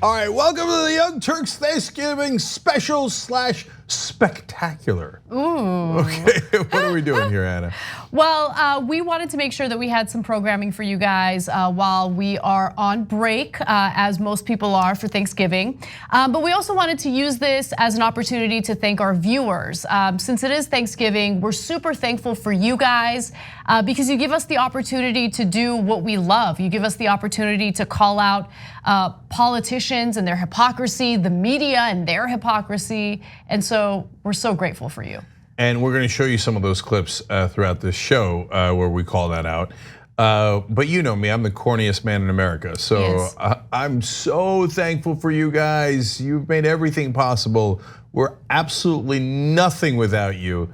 All right, welcome to the Young Turks Thanksgiving special / spectacular. Ooh. Okay, what are we doing here, Anna? Well, we wanted to make sure that we had some programming for you guys while we are on break, as most people are for Thanksgiving. But we also wanted to use this as an opportunity to thank our viewers. Since it is Thanksgiving, we're super thankful for you guys because you give us the opportunity to do what we love. You give us the opportunity to call out politicians and their hypocrisy, the media and their hypocrisy. And so we're so grateful for you. And we're gonna show you some of those clips throughout this show where we call that out. But you know me, I'm the corniest man in America. So Yes. I'm so thankful for you guys. You've made everything possible. We're absolutely nothing without you.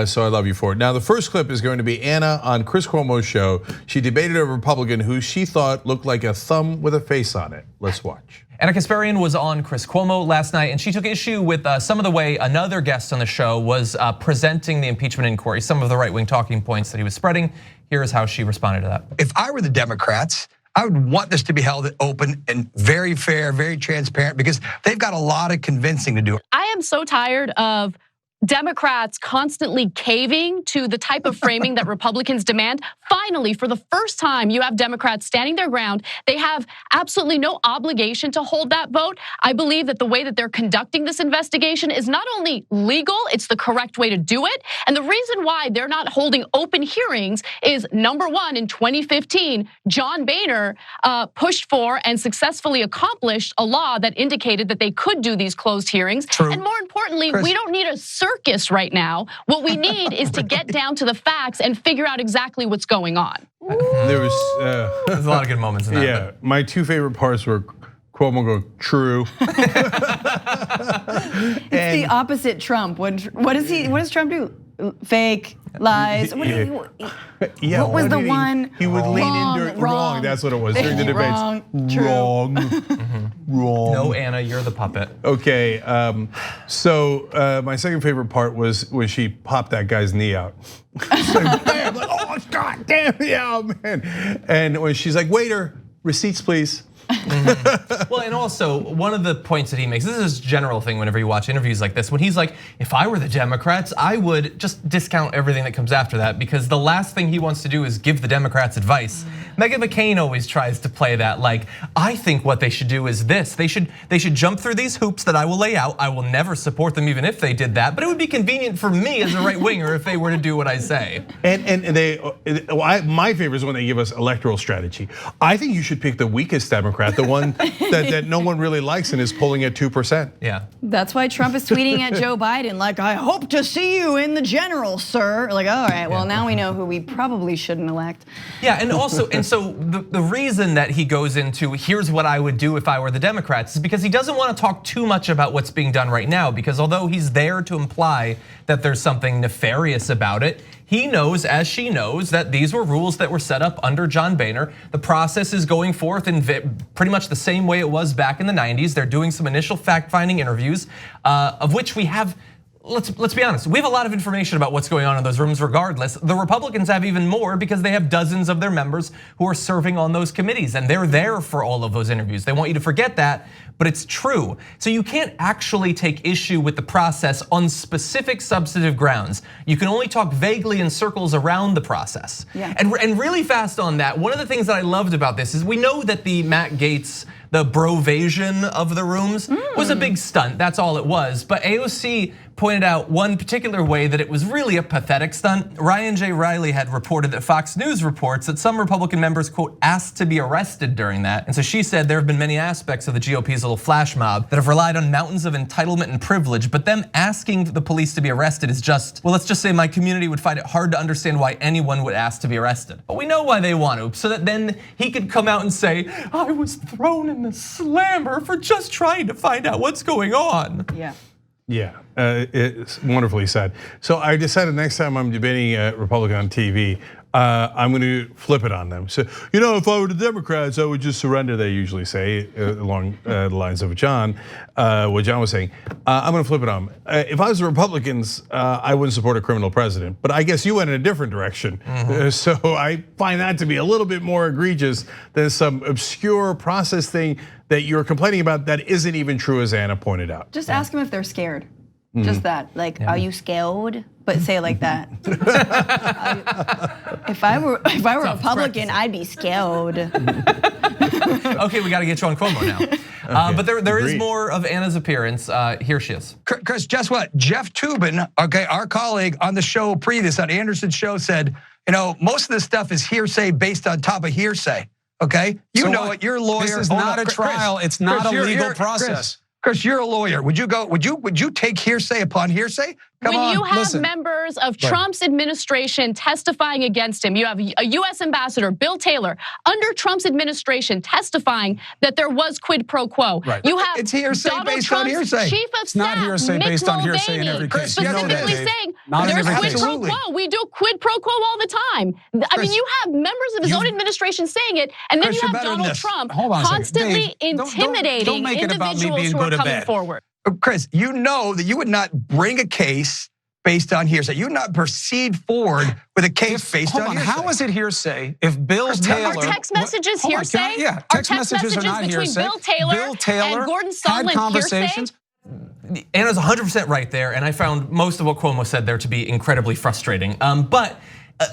So I love you for it. Now the first clip is going to be Anna on Chris Cuomo's show. She debated a Republican who she thought looked like a thumb with a face on it. Let's watch. Anna Kasparian was on Chris Cuomo last night, and she took issue with some of the way another guest on the show was presenting the impeachment inquiry, some of the right-wing talking points that he was spreading. Here's how she responded to that. If I were the Democrats, I would want this to be held open and very fair, very transparent, because they've got a lot of convincing to do. I am so tired of Democrats constantly caving to the type of framing that Republicans demand. Finally, for the first time, you have Democrats standing their ground. They have absolutely no obligation to hold that vote. I believe that the way that they're conducting this investigation is not only legal, it's the correct way to do it. And the reason why they're not holding open hearings is, number one, in 2015, John Boehner pushed for and successfully accomplished a law that indicated that they could do these closed hearings. True. And more importantly, we don't need a circus right now. What we need is to get down to the facts and figure out exactly what's going on. There's a lot of good moments in that. Yeah, my two favorite parts were Cuomo go, true. It's the opposite Trump. What does Trump do? Fake, lies. What was the one? He would lean into wrong. That's what it was during the debates. Wrong. No, Anna, you're the puppet. Okay, so my second favorite part was when she popped that guy's knee out. She's like, bam, like, oh, God damn, yeah, man. And when she's like, waiter, receipts, please. Well, and also one of the points that he makes, this is a general thing whenever you watch interviews like this, when he's like, if I were the Democrats, I would just discount everything that comes after that, because the last thing he wants to do is give the Democrats advice. Meghan McCain always tries to play that, like, I think what they should do is this. They should jump through these hoops that I will lay out. I will never support them even if they did that, but it would be convenient for me as a right winger if they were to do what I say. My favorite is when they give us electoral strategy. I think you should pick the weakest Democrat, the one that no one really likes and is polling at 2%. Yeah. That's why Trump is tweeting at Joe Biden like, I hope to see you in the general, sir. Like, all right, well, now we know who we probably shouldn't elect. Yeah, and also, so the reason that he goes into, here's what I would do if I were the Democrats, is because he doesn't want to talk too much about what's being done right now, because although he's there to imply that there's something nefarious about it, he knows, as she knows, that these were rules that were set up under John Boehner. The process is going forth in pretty much the same way it was back in the 90s. They're doing some initial fact-finding interviews, of which we have, let's be honest, we have a lot of information about what's going on in those rooms regardless. The Republicans have even more because they have dozens of their members who are serving on those committees, and they're there for all of those interviews. They want you to forget that, but it's true. So you can't actually take issue with the process on specific substantive grounds. You can only talk vaguely in circles around the process. Yeah. And really fast on that, one of the things that I loved about this is we know that the Matt Gaetz, the brovasion of the rooms was a big stunt, that's all it was. But AOC pointed out one particular way that it was really a pathetic stunt. Ryan J. Riley had reported that Fox News reports that some Republican members, quote, asked to be arrested during that. And so she said there have been many aspects of the GOP's little flash mob that have relied on mountains of entitlement and privilege, but them asking the police to be arrested is just, well, let's just say my community would find it hard to understand why anyone would ask to be arrested. But we know why they want to, so that then he could come out and say, I was thrown in the slammer for just trying to find out what's going on. Yeah. Yeah, it's wonderfully said. So I decided next time I'm debating a Republican on TV, I'm going to flip it on them. So, if I were the Democrats, I would just surrender, they usually say, along the lines of John, what John was saying. I'm going to flip it on them. If I was the Republicans, I wouldn't support a criminal president, but I guess you went in a different direction. So I find that to be a little bit more egregious than some obscure process thing that you're complaining about that isn't even true, as Anna pointed out. Just ask them if they're scared. Just that, like, are you scared? But say it like that. If I were a Republican, I'd be scared. Okay, we got to get you on Cuomo now. But there is more of Anna's appearance. Here she is. Chris, guess what? Jeff Toobin, okay, our colleague on the show previous, on Anderson's show, said, most of this stuff is hearsay based on top of hearsay. Okay, you know it. You're a lawyer. This is not a trial. It's not a legal process. Chris, you're a lawyer. Would you take hearsay upon hearsay? Come on, you have listen. members of Trump's administration testifying against him, you have a US ambassador, Bill Taylor, under Trump's administration testifying that there was quid pro quo. Right. You have It's hearsay Donald based on Trump's hearsay. chief of It's not staff, hearsay Mick based on hearsay in Mulvaney, every case. You know it specifically is. saying Not in there's every quid case. pro quo. We do quid pro quo all the time. I mean, you have members of his own administration saying it, and then Chris, you you're have better than Donald this. Trump Hold on a second. constantly Dave, don't intimidating make it about me individuals being who are good or coming bad. forward. Chris, you know that you would not bring a case based on hearsay. You would not proceed forward with a case based on hearsay. How is it hersay if Bill Taylor? Are text messages Hold on, hearsay? can I- yeah, Are text messages are not between hearsay. Bill Taylor and Gordon Sondland had conversations. Anna's 100% right there, and I found most of what Cuomo said there to be incredibly frustrating. But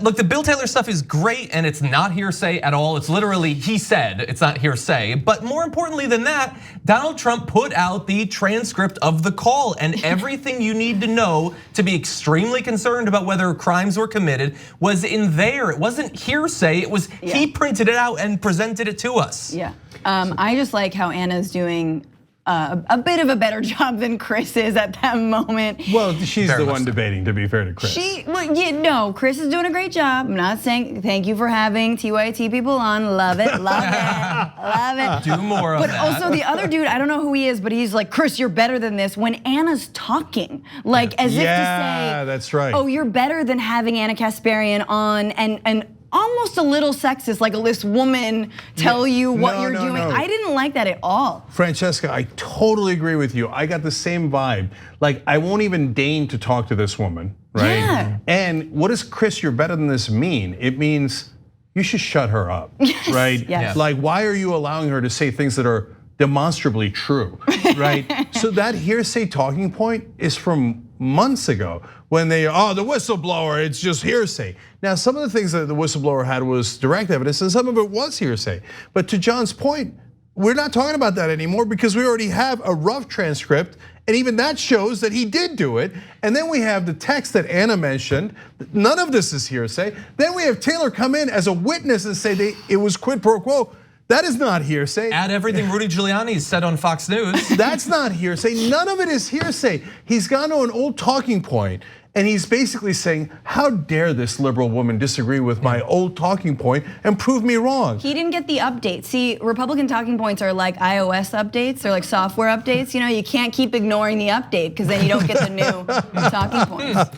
look, the Bill Taylor stuff is great, and it's not hearsay at all. It's literally, he said, it's not hearsay. But more importantly than that, Donald Trump put out the transcript of the call, and everything you need to know to be extremely concerned about whether crimes were committed was in there. It wasn't hearsay, it was he printed it out and presented it to us. Yeah, I just like how Anna's doing a bit of a better job than Chris is at that moment. Well, she's the one debating, to be fair to Chris. Chris is doing a great job. I'm not saying thank you for having TYT people on. Love it, love it, love it. Do more of but that. Also the other dude, I don't know who he is, but he's like, Chris, you're better than this. When Anna's talking, like as if to say, that's right. Oh, you're better than having Anna Kasparian on and almost a little sexist, like this woman tell you what you're doing. No. I didn't like that at all. Francesca, I totally agree with you. I got the same vibe. Like, I won't even deign to talk to this woman, right? Yeah. And what does Chris, you're better than this mean? It means you should shut her up, right? Yes. Like, why are you allowing her to say things that are demonstrably true, right? So that hearsay talking point is from months ago when the whistleblower, it's just hearsay. Now, some of the things that the whistleblower had was direct evidence and some of it was hearsay. But to John's point, we're not talking about that anymore because we already have a rough transcript, and even that shows that he did do it. And then we have the text that Anna mentioned. None of this is hearsay. Then we have Taylor come in as a witness and say it was quid pro quo. That is not hearsay. Add everything Rudy Giuliani said on Fox News. That's not hearsay. None of it is hearsay. He's gone to an old talking point, and he's basically saying, how dare this liberal woman disagree with my old talking point and prove me wrong? He didn't get the update. See, Republican talking points are like iOS updates, they're like software updates. You can't keep ignoring the update because then you don't get the new talking points.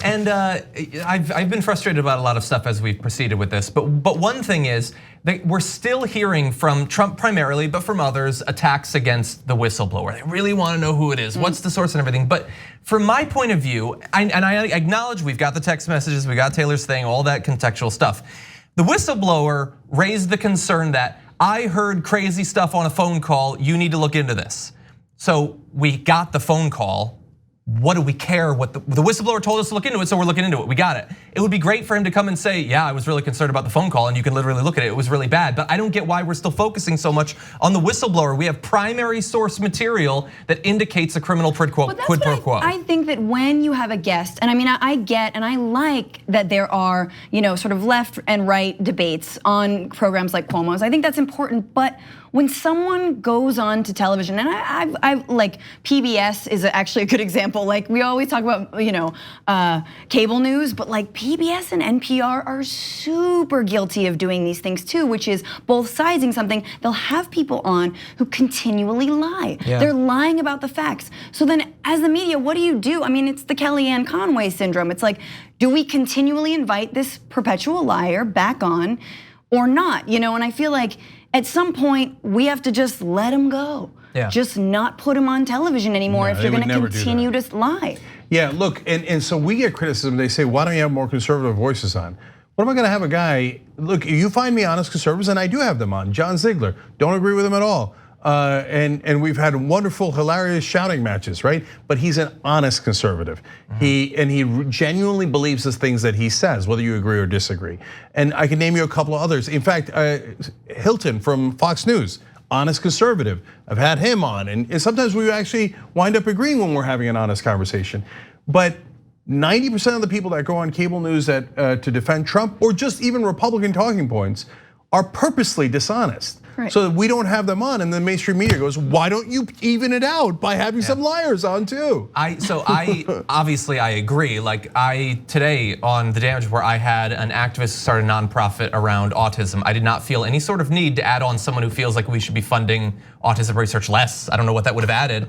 And I've been frustrated about a lot of stuff as we've proceeded with this. But one thing is that we're still hearing from Trump primarily, but from others, attacks against the whistleblower. They really want to know who it is, what's the source and everything. But from my point of view, and I acknowledge we've got the text messages, we got Taylor's thing, all that contextual stuff. The whistleblower raised the concern that I heard crazy stuff on a phone call, you need to look into this. So we got the phone call. What do we care what the whistleblower told us to look into it, so we're looking into it, we got it. It would be great for him to come and say, yeah, I was really concerned about the phone call, and you can literally look at it, it was really bad. But I don't get why we're still focusing so much on the whistleblower. We have primary source material that indicates a criminal quid pro quo. I think that when you have a guest, and I mean, I get and I like that there are, sort of left and right debates on programs like Cuomo's. I think that's important, but when someone goes on to television, and I've like PBS is actually a good example. Like we always talk about, cable news, but like PBS and NPR are super guilty of doing these things too, which is both siding something. They'll have people on who continually lie. Yeah. They're lying about the facts. So then as the media, what do? I mean, it's the Kellyanne Conway syndrome. It's like, do we continually invite this perpetual liar back on or not? And I feel like at some point we have to just let him go. Yeah. Just not put him on television anymore if you're gonna continue to lie. Yeah, look, and so we get criticism. They say, why don't you have more conservative voices on? What am I gonna have a guy, look, you find me honest conservatives, and I do have them on. John Ziegler, don't agree with him at all. And we've had wonderful, hilarious shouting matches, right? But he's an honest conservative. He genuinely believes the things that he says, whether you agree or disagree. And I can name you a couple of others. In fact, Hilton from Fox News, honest conservative. I've had him on, and sometimes we actually wind up agreeing when we're having an honest conversation. But 90% of the people that go on cable news to defend Trump, or just even Republican talking points, are purposely dishonest. Right. So that we don't have them on, and the mainstream media goes, why don't you even it out by having some liars on too? Obviously I agree. Like today on the Damage Report, I had an activist start a nonprofit around autism. I did not feel any sort of need to add on someone who feels like we should be funding autism research less. I don't know what that would have added.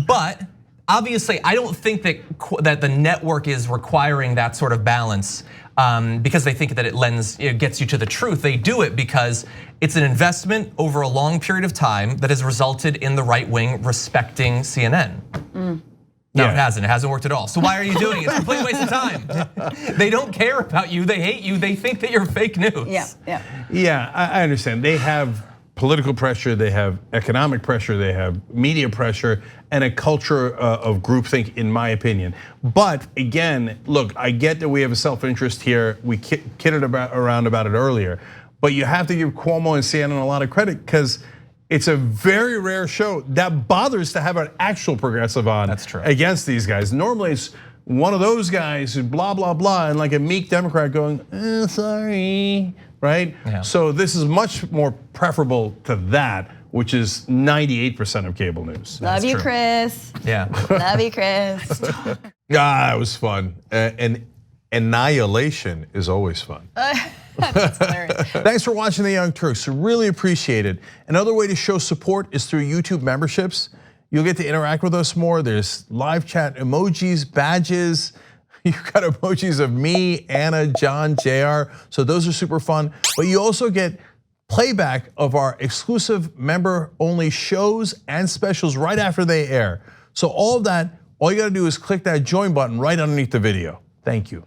But obviously I don't think that the network is requiring that sort of balance. Because they think that it gets you to the truth. They do it because it's an investment over a long period of time that has resulted in the right wing respecting CNN. No, it hasn't. It hasn't worked at all. So why are you doing it? It's a complete waste of time. They don't care about you. They hate you. They think that you're fake news. Yeah. I understand. They have political pressure, they have economic pressure, they have media pressure, and a culture of groupthink, in my opinion. But again, look, I get that we have a self-interest here. We kidded around about it earlier, but you have to give Cuomo and CNN a lot of credit because it's a very rare show that bothers to have an actual progressive on. That's true. Against these guys. Normally it's one of those guys who blah, blah, blah, and like a meek Democrat going, sorry, right? Yeah. So this is much more preferable to that, which is 98% of cable news. Love you, Chris. Yeah. Love you, Chris. It was fun. And annihilation is always fun. That's hilarious. Thanks for watching The Young Turks, really appreciate it. Another way to show support is through YouTube memberships. You'll get to interact with us more. There's live chat emojis, badges. You've got emojis of me, Anna, John, JR. So those are super fun. But you also get playback of our exclusive member-only shows and specials right after they air. So all of that, all you gotta do is click that join button right underneath the video. Thank you.